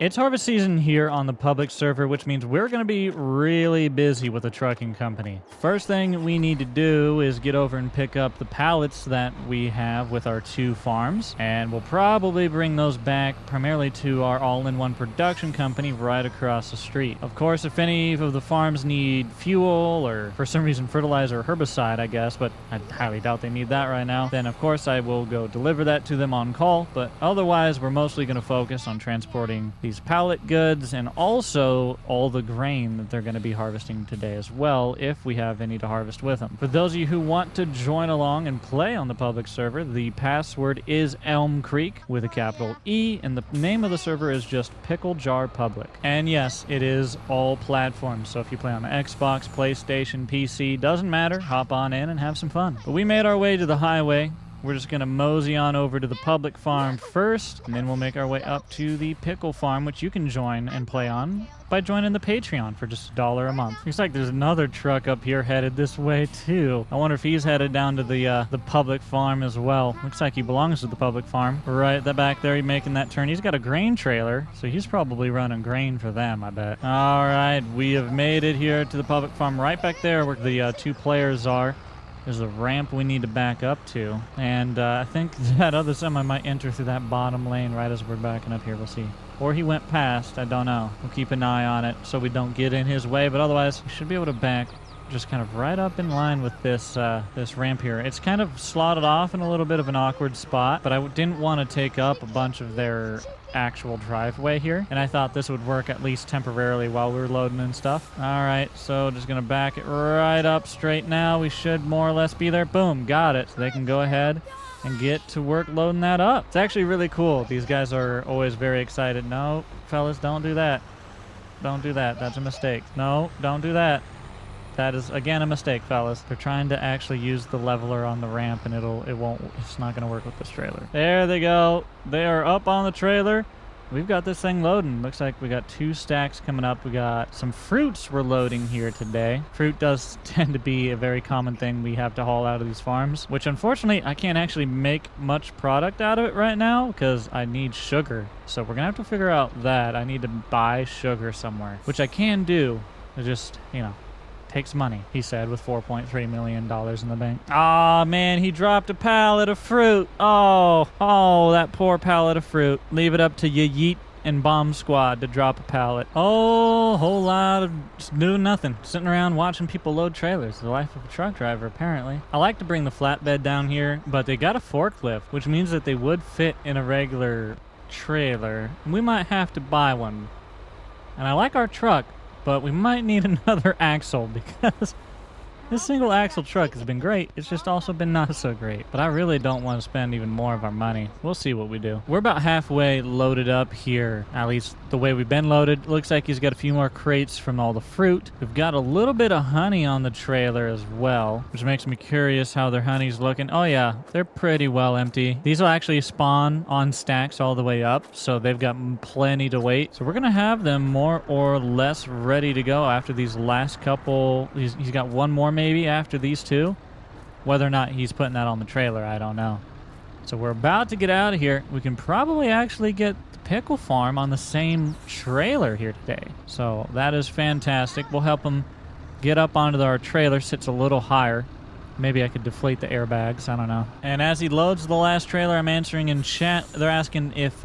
It's harvest season here on the public server, which means we're going to be really busy with the trucking company. First thing we need to do is get over and pick up the pallets that we have with our 2 farms, and we'll probably bring those back primarily to our all-in-one production company right across the street. Of course, if any of the farms need fuel or for some reason fertilizer or herbicide, I guess, but I highly doubt they need that right now, then of course I will go deliver that to them on call, but otherwise we're mostly going to focus on transporting these pallet goods and also all the grain that they're going to be harvesting today as well, if we have any to harvest with them. For those of you who want to join along and play on the public server, the password is Elm Creek with a capital E, and the name of the server is just Pickle Jar Public. And yes, it is all platforms, so if you play on Xbox, PlayStation, PC, doesn't matter, hop on in and have some fun. But we made our way to the highway. We're just going to mosey on over to the public farm first, and then we'll make our way up to the pickle farm, which you can join and play on by joining the Patreon for just $1 a month. Looks like there's another truck up here headed this way too. I wonder if he's headed down to the public farm as well. Looks like he belongs to the public farm. Right back there, he's making that turn. He's got a grain trailer, so he's probably running grain for them, I bet. All right, we have made it here to the public farm right back there where the 2 players are. There's a ramp we need to back up to, and I think that other semi might enter through that bottom lane right as we're backing up here. We'll see. Or he went past. I don't know. We'll keep an eye on it so we don't get in his way, but otherwise we should be able to back just kind of right up in line with this this ramp here. It's kind of slotted off in a little bit of an awkward spot, but I didn't want to take up a bunch of their actual driveway here, and I thought this would work at least temporarily while we were loading and stuff. All right, so just gonna back it right up straight now. We should more or less be there. Boom, got it. So they can go ahead and get to work loading that up. It's actually really cool. These guys are always very excited. No, fellas, don't do that. Don't do that. That's a mistake. No, don't do that. That is, again, a mistake, fellas. They're trying to actually use the leveler on the ramp, and it's not going to work with this trailer. There they go. They are up on the trailer. We've got this thing loading. Looks like we got 2 stacks coming up. We got some fruits we're loading here today. Fruit does tend to be a very common thing we have to haul out of these farms, which unfortunately I can't actually make much product out of it right now because I need sugar. So we're going to have to figure out that. I need to buy sugar somewhere, which I can do. It just, takes money, he said, with $4.3 million in the bank. Aw, man, he dropped a pallet of fruit. Oh, that poor pallet of fruit. Leave it up to Yeet and Bomb Squad to drop a pallet. Oh, a whole lot of just doing nothing. Sitting around watching people load trailers. The life of a truck driver, apparently. I like to bring the flatbed down here, but they got a forklift, which means that they would fit in a regular trailer. We might have to buy one. And I like our truck, but we might need another axle because this single axle truck has been great. It's just also been not so great. But I really don't want to spend even more of our money. We'll see what we do. We're about halfway loaded up here, at least the way we've been loaded. Looks like he's got a few more crates from all the fruit. We've got a little bit of honey on the trailer as well, which makes me curious how their honey's looking. Oh yeah, they're pretty well empty. These will actually spawn on stacks all the way up, so they've got plenty to wait. So we're gonna have them more or less ready to go after these last couple. He's got one more maybe after these 2. Whether or not he's putting that on the trailer, I don't know. So we're about to get out of here. We can probably actually get the pickle farm on the same trailer here today. So that is fantastic. We'll help him get up onto our trailer. Sits a little higher. Maybe I could deflate the airbags. I don't know. And as he loads the last trailer, I'm answering in chat. They're asking if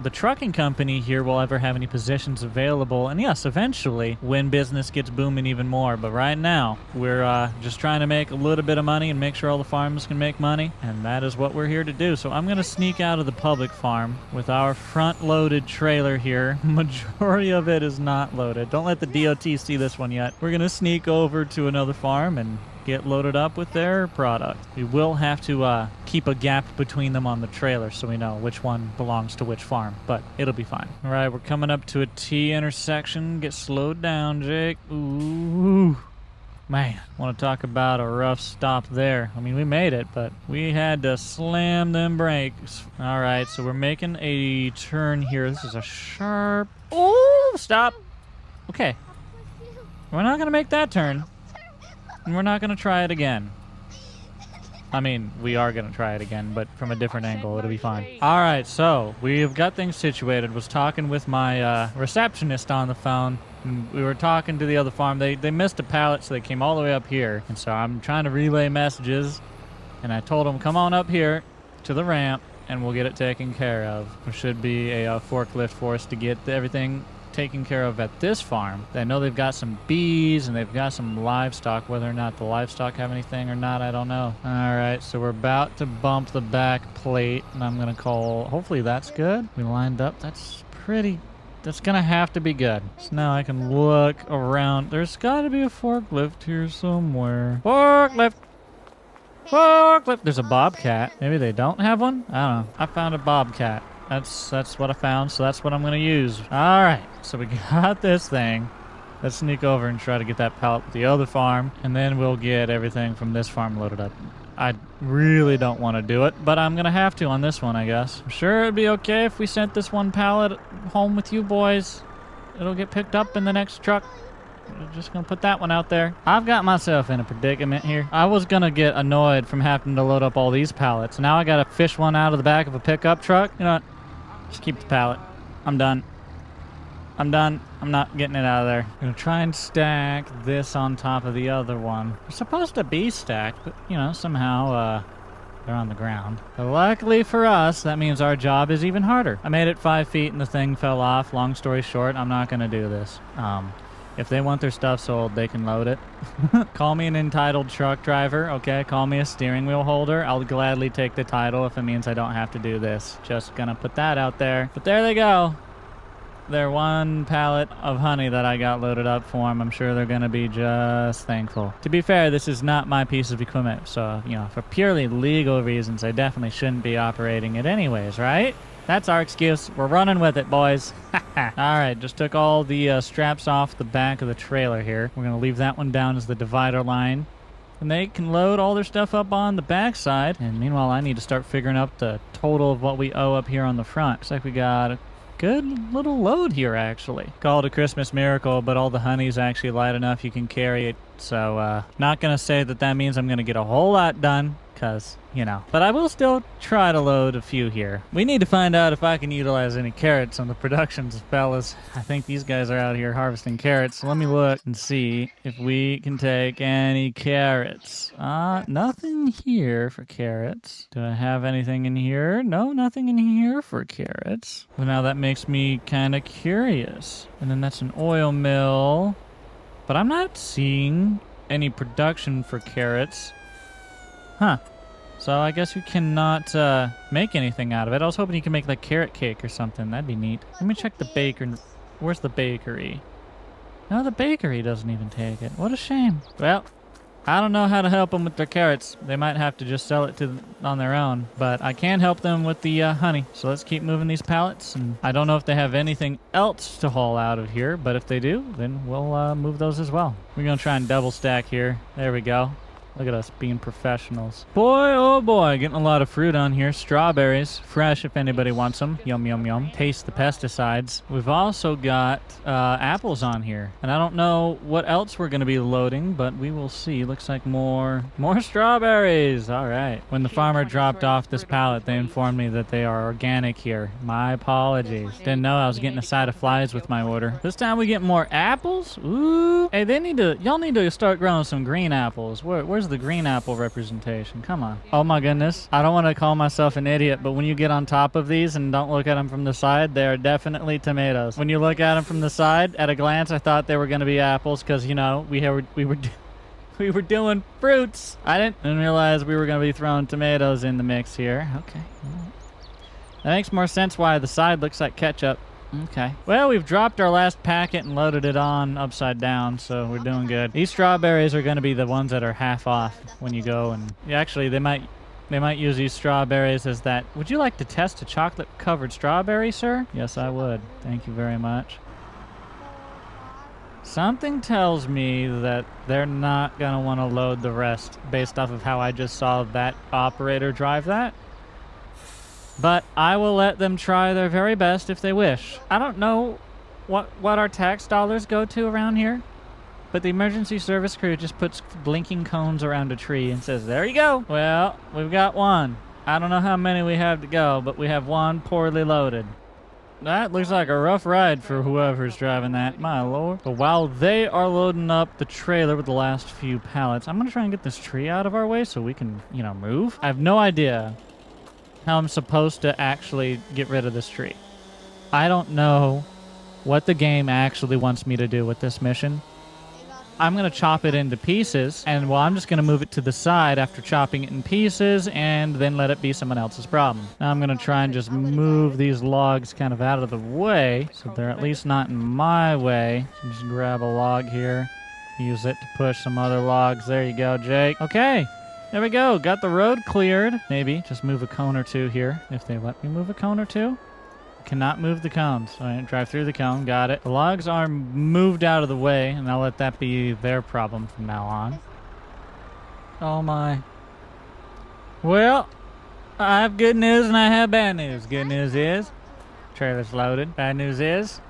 the trucking company here will ever have any positions available. And yes, eventually, when business gets booming even more. But right now, we're just trying to make a little bit of money and make sure all the farms can make money. And that is what we're here to do. So I'm going to sneak out of the public farm with our front-loaded trailer here. Majority of it is not loaded. Don't let the DOT see this one yet. We're going to sneak over to another farm and get loaded up with their product. We will have to keep a gap between them on the trailer so we know which one belongs to which farm, but it'll be fine. All right, we're coming up to a T intersection. Get slowed down, Jake. Ooh, man, want to talk about a rough stop there. I mean, we made it, but we had to slam them brakes. All right, so we're making a turn here. This is a sharp... Oh, stop. Okay. We're not going to make that turn. And we're not going to try it again. I mean, we are going to try it again, but from a different angle. It'll be fine. All right, so we've got things situated. Was talking with my receptionist on the phone. And we were talking to the other farm. They missed a pallet, so they came all the way up here. And so I'm trying to relay messages. And I told them, come on up here to the ramp, and we'll get it taken care of. There should be a forklift for us to get everything taken care of at this farm. I know they've got some bees and they've got some livestock. Whether or not the livestock have anything or not, I don't know. All right, so we're about to bump the back plate, and I'm gonna call. Hopefully that's good. We lined up. That's gonna have to be good. So now I can look around. There's got to be a forklift here somewhere. Forklift. Forklift. There's a bobcat. Maybe they don't have one. I don't know. I found a bobcat. That's what I found, so that's what I'm gonna use. All right, so we got this thing. Let's sneak over and try to get that pallet with the other farm, and then we'll get everything from this farm loaded up. I really don't want to do it, but I'm gonna have to on this one, I guess. I'm sure it'd be okay if we sent this one pallet home with you boys. It'll get picked up in the next truck. We're just gonna put that one out there. I've got myself in a predicament here. I was gonna get annoyed from having to load up all these pallets. Now I gotta fish one out of the back of a pickup truck. You know what? Just keep the pallet. I'm done. I'm done. I'm not getting it out of there. I'm gonna try and stack this on top of the other one. They're supposed to be stacked, but you know, somehow they're on the ground. But luckily for us, that means our job is even harder. I made it 5 feet and the thing fell off. Long story short, I'm not gonna do this. If they want their stuff sold, they can load it. Call me an entitled truck driver, okay? Call me a steering wheel holder. I'll gladly take the title if it means I don't have to do this. Just gonna put that out there. But there they go. Their one pallet of honey that I got loaded up for them. I'm sure they're gonna be just thankful. To be fair, this is not my piece of equipment, so, you know, for purely legal reasons, I definitely shouldn't be operating it anyways, right? That's our excuse. We're running with it, boys. All right, just took all the straps off the back of the trailer here. We're going to leave that one down as the divider line. And they can load all their stuff up on the backside. And meanwhile, I need to start figuring out the total of what we owe up here on the front. Looks like we got a good little load here, actually. Call it a Christmas miracle, but all the honey's actually light enough you can carry it. So, not going to say that that means I'm going to get a whole lot done. Because, you know, but I will still try to load a few here. We need to find out if I can utilize any carrots on the productions, fellas. I think these guys are out here harvesting carrots. So let me look and see if we can take any carrots. Nothing here for carrots. Do I have anything in here? No, nothing in here for carrots. Well, now that makes me kind of curious. And then that's an oil mill. But I'm not seeing any production for carrots. Huh. So I guess you cannot make anything out of it. I was hoping you could make like carrot cake or something. That'd be neat. Let me check the baker. Where's the bakery? No, the bakery doesn't even take it. What a shame. Well, I don't know how to help them with their carrots. They might have to just sell it on their own. But I can help them with the honey. So let's keep moving these pallets. And I don't know if they have anything else to haul out of here. But if they do, then we'll move those as well. We're going to try and double stack here. There we go. Look at us being professionals. Boy, oh boy, getting a lot of fruit on here. Strawberries, fresh if anybody wants them. Yum, yum, yum. Taste the pesticides. We've also got apples on here. And I don't know what else we're going to be loading, but we will see. Looks like more strawberries. All right. When the farmer dropped off this pallet, they informed me that they are organic here. My apologies. Didn't know I was getting a side of flies with my order. This time we get more apples? Ooh. Hey, y'all need to start growing some green apples. Where's the green apple representation? Come on. Oh my goodness. I don't want to call myself an idiot, but when you get on top of these and don't look at them from the side, they are definitely tomatoes. When you look at them from the side, at a glance, I thought they were going to be apples because, you know, we were doing fruits. I didn't realize we were going to be throwing tomatoes in the mix here. Okay. That makes more sense why the side looks like ketchup. Okay. Well, we've dropped our last packet and loaded it on upside down, so we're doing good. These strawberries are going to be the ones that are half off when you go, and actually they might use these strawberries as that. Would you like to test a chocolate-covered strawberry, sir? Yes, I would. Thank you very much. Something tells me that they're not going to want to load the rest based off of how I just saw that operator drive that. But I will let them try their very best if they wish. I don't know what our tax dollars go to around here. But the emergency service crew just puts blinking cones around a tree and says, there you go. Well, we've got one. I don't know how many we have to go, but we have one poorly loaded. That looks like a rough ride for whoever's driving that, my lord. But while they are loading up the trailer with the last few pallets, I'm gonna try and get this tree out of our way so we can, you know, move. I have no idea how I'm supposed to actually get rid of this tree. I don't know what the game actually wants me to do with this mission. I'm going to chop it into pieces, and well, I'm just going to move it to the side after chopping it in pieces and then let it be someone else's problem. Now I'm going to try and just move these logs kind of out of the way so they're at least not in my way. So just grab a log here, use it to push some other logs. There you go, Jake. Okay, there we go. Got the road cleared. Maybe just move a cone or two here if they let me move a cone or two. Cannot move the cones. All right, drive through the cone. Got it. The logs are moved out of the way, and I'll let that be their problem from now on. Oh, my. Well, I have good news and I have bad news. Good news is, trailer's loaded. Bad news is,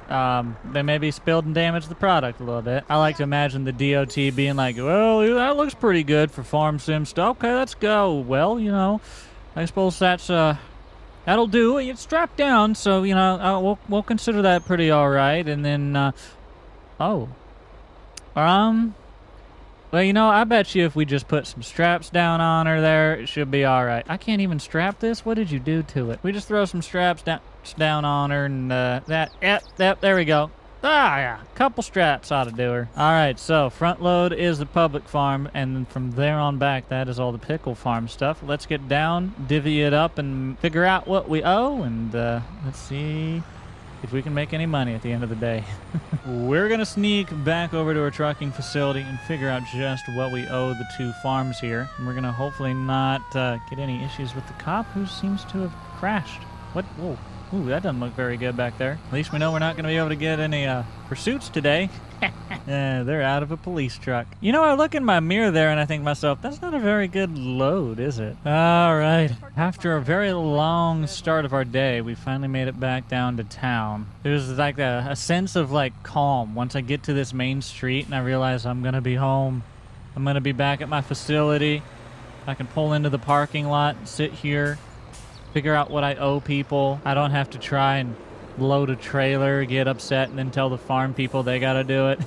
they maybe spilled and damaged the product a little bit. I like to imagine the DOT being like, well, that looks pretty good for farm sim stuff. Okay, let's go. Well, you know, I suppose that's, that'll do. It's strapped down, so, you know, we'll consider that pretty all right. And then, well, you know, I bet you if we just put some straps down on her there, it should be all right. I can't even strap this. What did you do to it? We just throw some straps down on her, and yep, there we go. Ah, yeah, couple straps ought to do her. All right, so front load is the public farm, and then from there on back, that is all the pickle farm stuff. Let's get down, divvy it up, and figure out what we owe, and let's see if we can make any money at the end of the day. We're gonna sneak back over to our trucking facility and figure out just what we owe the two farms here. And we're gonna hopefully not get any issues with the cop who seems to have crashed. What? Whoa. Ooh, that doesn't look very good back there. At least we know we're not going to be able to get any pursuits today. They're out of a police truck. You know, I look in my mirror there and I think to myself, that's not a very good load, is it? All right. After a very long start of our day, we finally made it back down to town. There's like a sense of like calm once I get to this main street and I realize I'm going to be home. I'm going to be back at my facility. I can pull into the parking lot and sit here, figure out what I owe people. I don't have to try and load a trailer, get upset, and then tell the farm people they gotta do it.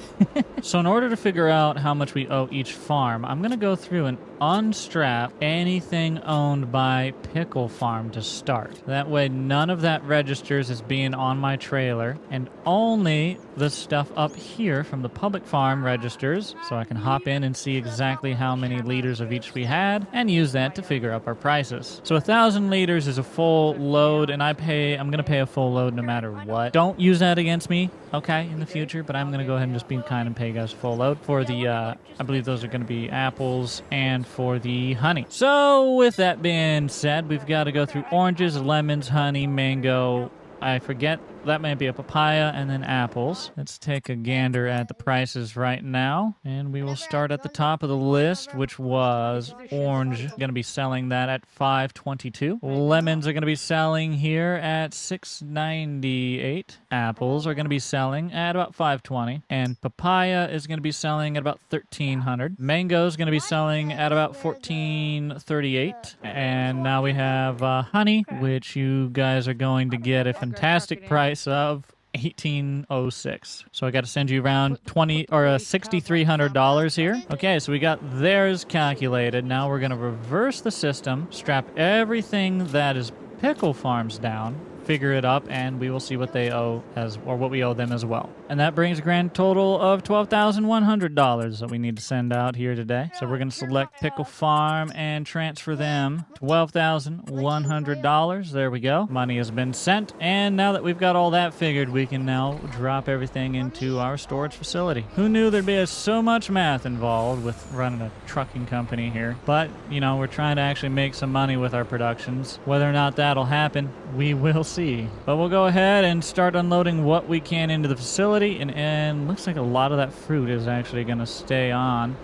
So in order to figure out how much we owe each farm, I'm gonna go through and unstrap anything owned by Pickle Farm to start. That way none of that registers as being on my trailer, and only the stuff up here from the public farm registers, so I can hop in and see exactly how many liters of each we had and use that to figure up our prices. So 1,000 liters is a full load, and I'm gonna pay a full load no matter what. Don't use that against me, okay, in the future, but I'm gonna go ahead and just be kind and pay you guys full load for the, I believe those are gonna be apples and for the honey. So with that being said, we've got to go through oranges, lemons, honey, mango. I forget, that might be a papaya, and then apples. Let's take a gander at the prices right now, and we will start at the top of the list, which was orange. Going to be selling that at $5.22. Lemons are going to be selling here at $6.98. Apples are going to be selling at about $5.20, and papaya is going to be selling at about $13.00. Mango is going to be selling at about $14.38, and now we have honey, which you guys are going to get a fantastic price of $18.06. So I got to send you around $6,300 here. Okay, so we got theirs calculated. Now we're going to reverse the system, strap everything that is Pickle Farms down, figure it up, and we will see what they owe or what we owe them as well. And that brings a grand total of $12,100 that we need to send out here today. So we're going to select Pickle Farm and transfer them $12,100. There we go. Money has been sent. And now that we've got all that figured, we can now drop everything into our storage facility. Who knew there'd be so much math involved with running a trucking company here? But, you know, we're trying to actually make some money with our productions. Whether or not that'll happen, we will see. But we'll go ahead and start unloading what we can into the facility, and looks like a lot of that fruit is actually going to stay on.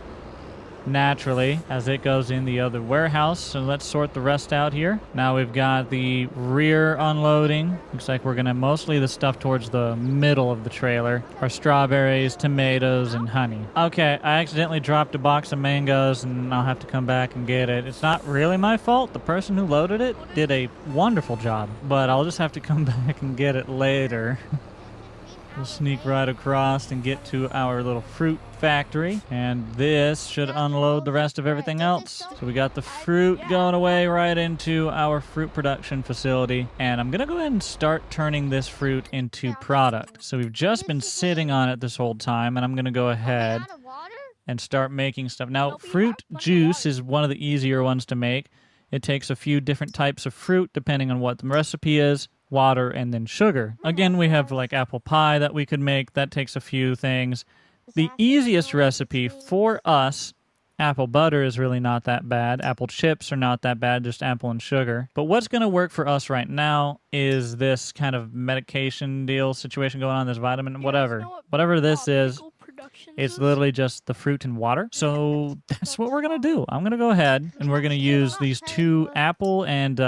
naturally as it goes in the other warehouse. So let's sort the rest out here. Now we've got the rear unloading. Looks like we're gonna mostly the stuff towards the middle of the trailer. Our strawberries, tomatoes, and honey. Okay, I accidentally dropped a box of mangoes and I'll have to come back and get it. It's not really my fault. The person who loaded it did a wonderful job, but I'll just have to come back and get it later. We'll sneak right across and get to our little fruit factory. And this should unload the rest of everything else. So we got the fruit going away right into our fruit production facility. And I'm going to go ahead and start turning this fruit into product. So we've just been sitting on it this whole time. And I'm going to go ahead and start making stuff. Now, fruit juice is one of the easier ones to make. It takes a few different types of fruit depending on what the recipe is. Water, and then sugar. Again, we have like apple pie that we could make. That takes a few things. The easiest recipe for us, apple butter is really not that bad. Apple chips are not that bad, just apple and sugar. But what's going to work for us right now is this kind of medication deal situation going on, this vitamin, whatever. Whatever this is, it's literally just the fruit and water. So that's what we're going to do. I'm going to go ahead and we're going to use these 2 apple and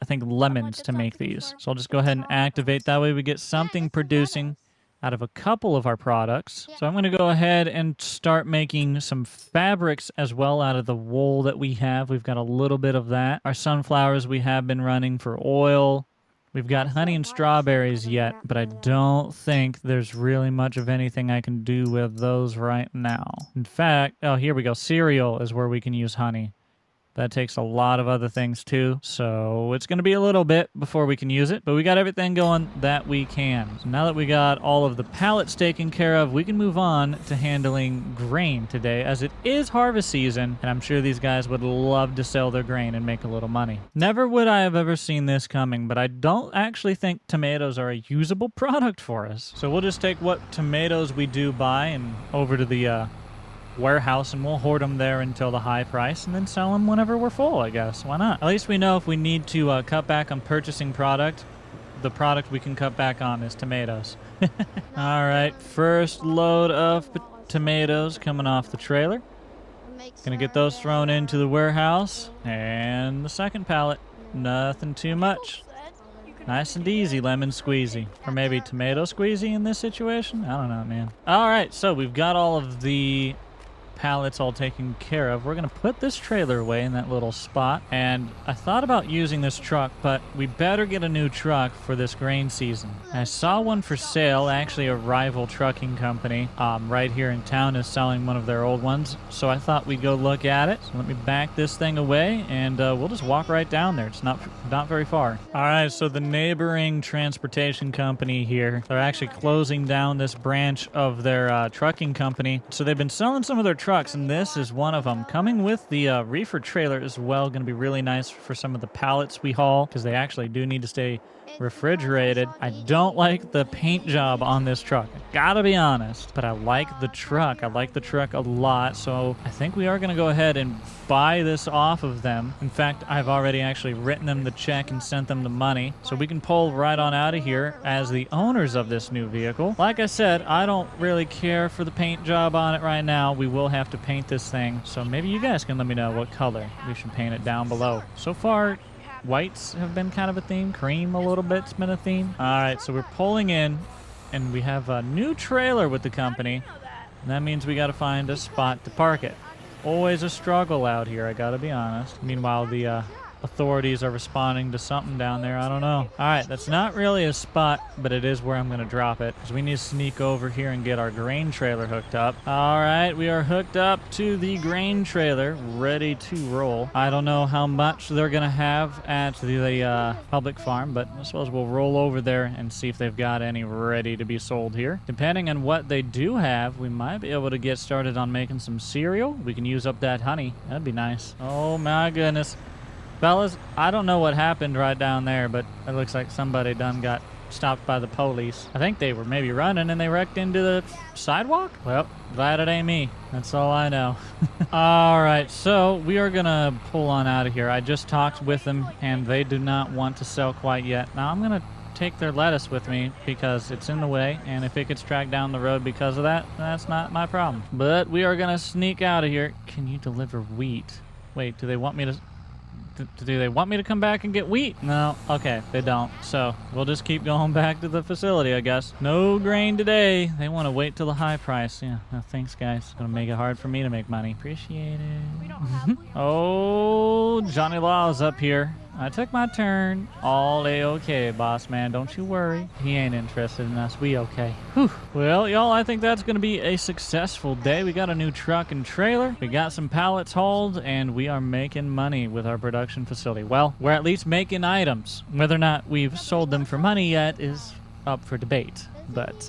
I think lemons to make these. So I'll just go ahead and activate. That way we get something producing out of a couple of our products. So I'm going to go ahead and start making some fabrics as well out of the wool that we have. We've got a little bit of that. Our sunflowers we have been running for oil. We've got honey and strawberries yet, but I don't think there's really much of anything I can do with those right now. In fact, oh, here we go. Cereal is where we can use honey. That takes a lot of other things too, so it's going to be a little bit before we can use it, but we got everything going that we can. So now that we got all of the pallets taken care of, we can move on to handling grain today, as it is harvest season, and I'm sure these guys would love to sell their grain and make a little money. Never would I have ever seen this coming, but I don't actually think tomatoes are a usable product for us. So we'll just take what tomatoes we do buy and over to the warehouse, and we'll hoard them there until the high price and then sell them whenever we're full, I guess. Why not? At least we know if we need to cut back on purchasing product, the product we can cut back on is tomatoes. All right, first load of tomatoes coming off the trailer. Gonna get those thrown into the warehouse. And the second pallet, nothing too much. Nice and easy, lemon squeezy. Or maybe tomato squeezy in this situation? I don't know, man. All right, so we've got all of the pallets all taken care of. We're gonna put this trailer away in that little spot, and I thought about using this truck, but we better get a new truck for this grain season. I saw one for sale. Actually, a rival trucking company right here in town is selling one of their old ones, so I thought we'd go look at it. So let me back this thing away, and we'll just walk right down there. It's not very far. All right, so the neighboring transportation company here, they're actually closing down this branch of their trucking company, so they've been selling some of their trucks, and this is one of them. Coming with the reefer trailer as well. Going to be really nice for some of the pallets we haul, because they actually do need to stay refrigerated. I don't like the paint job on this truck, I gotta be honest, but I like the truck. I like the truck a lot, so I think we are going to go ahead and buy this off of them. In fact, I've already actually written them the check and sent them the money, so we can pull right on out of here as the owners of this new vehicle. Like I said, I don't really care for the paint job on it right now. We will have to paint this thing, so maybe you guys can let me know what color we should paint it down below. So far, whites have been kind of a theme. Cream a little bit's been a theme. All right, so we're pulling in, and we have a new trailer with the company, and that means we got to find a spot to park it. Always a struggle out here, I gotta be honest. Meanwhile, the authorities are responding to something down there. I don't know. All right, that's not really a spot, but it is where I'm going to drop it, because we need to sneak over here and get our grain trailer hooked up. All right, we are hooked up to the grain trailer, ready to roll. I don't know how much they're going to have at the public farm, but I suppose we'll roll over there and see if they've got any ready to be sold here. Depending on what they do have, we might be able to get started on making some cereal. We can use up that honey. That'd be nice. Oh my goodness. Fellas, I don't know what happened right down there, but it looks like somebody done got stopped by the police. I think they were maybe running and they wrecked into the sidewalk? Well, glad it ain't me. That's all I know. All right, so we are gonna pull on out of here. I just talked with them and they do not want to sell quite yet. Now I'm gonna take their lettuce with me because it's in the way, and if it gets dragged down the road because of that, that's not my problem. But we are going to sneak out of here. Can you deliver wheat? Wait, do they want me to... Do they want me to come back and get wheat? No. Okay, they don't. So we'll just keep going back to the facility, I guess. No grain today. They want to wait till the high price. Yeah, no, thanks, guys. Gonna make it hard for me to make money. Appreciate it. Oh, Johnny Law is up here. I took my turn. All A-okay, boss man. Don't you worry. He ain't interested in us. We okay. Whew. Well, y'all, I think that's going to be a successful day. We got a new truck and trailer. We got some pallets hauled, and we are making money with our production facility. Well, we're at least making items. Whether or not we've sold them for money yet is up for debate. But,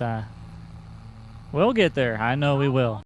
we'll get there. I know we will.